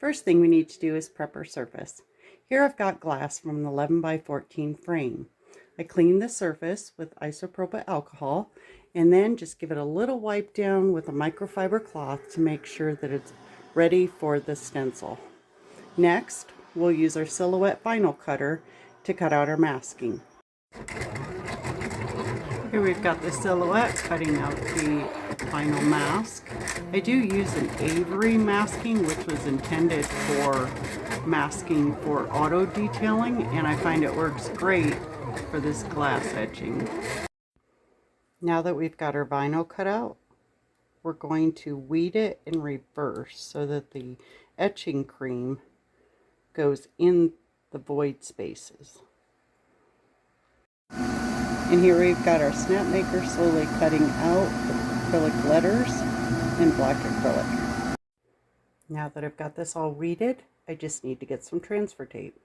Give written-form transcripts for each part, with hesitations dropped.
First thing we need to do is prep our surface. Here I've got glass from an 11 by 14 frame. I clean the surface with isopropyl alcohol and then just give it a little wipe down with a microfiber cloth to make sure that it's ready for the stencil. Next, we'll use our silhouette vinyl cutter to cut out our masking. Here we've got the silhouette cutting out the vinyl mask. I do use an Avery masking, which was intended for masking for auto detailing, and I find it works great for this glass etching. Now that we've got our vinyl cut out, we're going to weed it in reverse so that the etching cream goes in the void spaces. And here we've got our snap maker slowly cutting out the acrylic letters in black acrylic. Now that I've got this all weeded, I just need to get some transfer tape.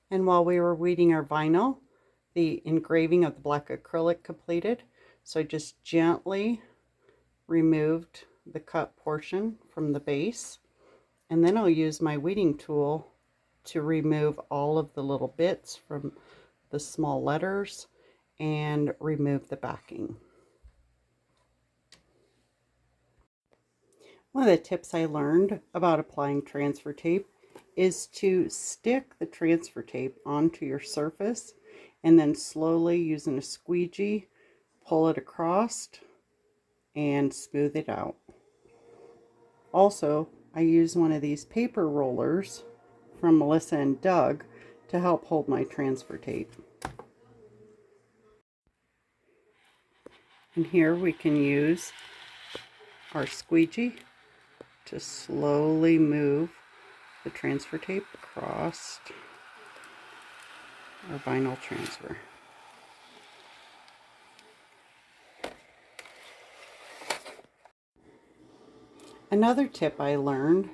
And while we were weeding our vinyl, the engraving of the black acrylic completed. So I just gently removed the cut portion from the base. And then I'll use my weeding tool to remove all of the little bits from the small letters and remove the backing. One of the tips I learned about applying transfer tape is to stick the transfer tape onto your surface and then slowly using a squeegee pull it across and smooth it out. Also, I use one of these paper rollers from Melissa and Doug to help hold my transfer tape. And here we can use our squeegee to slowly move the transfer tape across our vinyl transfer. Another tip I learned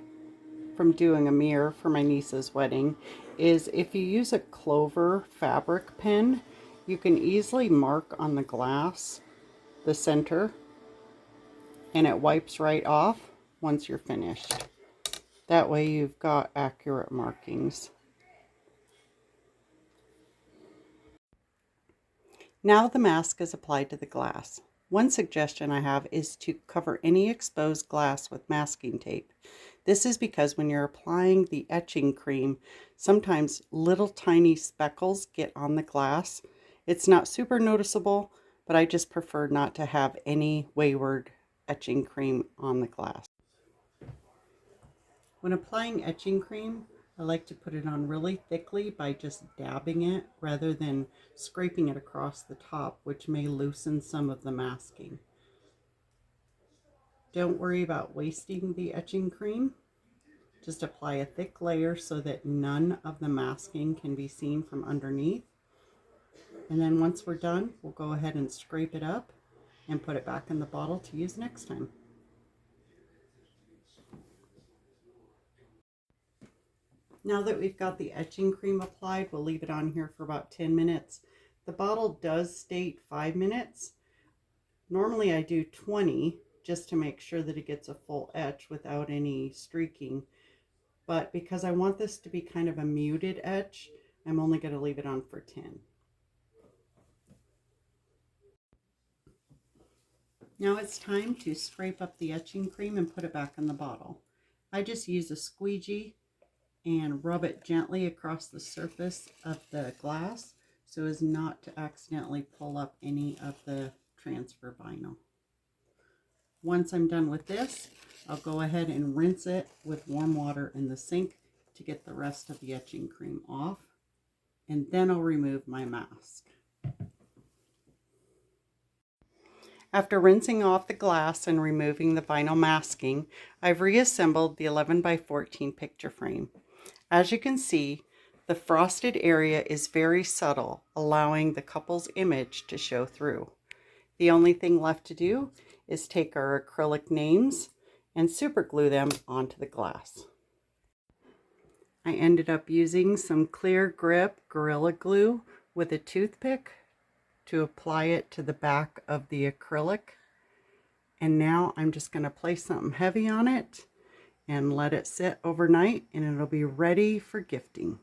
from doing a mirror for my niece's wedding is if you use a clover fabric pen, you can easily mark on the glass the center and it wipes right off once you're finished. That way you've got accurate markings. Now the mask is applied to the glass. One suggestion I have is to cover any exposed glass with masking tape. This is because when you're applying the etching cream, sometimes little tiny speckles get on the glass. It's not super noticeable, but I just prefer not to have any wayward etching cream on the glass. When applying etching cream, I like to put it on really thickly by just dabbing it rather than scraping it across the top, which may loosen some of the masking. Don't worry about wasting the etching cream. Just apply a thick layer so that none of the masking can be seen from underneath. And then once we're done, we'll go ahead and scrape it up and put it back in the bottle to use next time. Now that we've got the etching cream applied, we'll leave it on here for about 10 minutes. The bottle does state 5 minutes. Normally I do 20 just to make sure that it gets a full etch without any streaking. But because I want this to be kind of a muted etch, I'm only going to leave it on for 10. Now it's time to scrape up the etching cream and put it back in the bottle. I just use a squeegee and rub it gently across the surface of the glass so as not to accidentally pull up any of the transfer vinyl. Once I'm done with this, I'll go ahead and rinse it with warm water in the sink to get the rest of the etching cream off, and then I'll remove my mask. After rinsing off the glass and removing the vinyl masking, I've reassembled the 11 by 14 picture frame. As you can see, the frosted area is very subtle, allowing the couple's image to show through. The only thing left to do is take our acrylic names and super glue them onto the glass. I ended up using some clear grip Gorilla Glue with a toothpick to apply it to the back of the acrylic. And now I'm just going to place something heavy on it and let it sit overnight, and it'll be ready for gifting.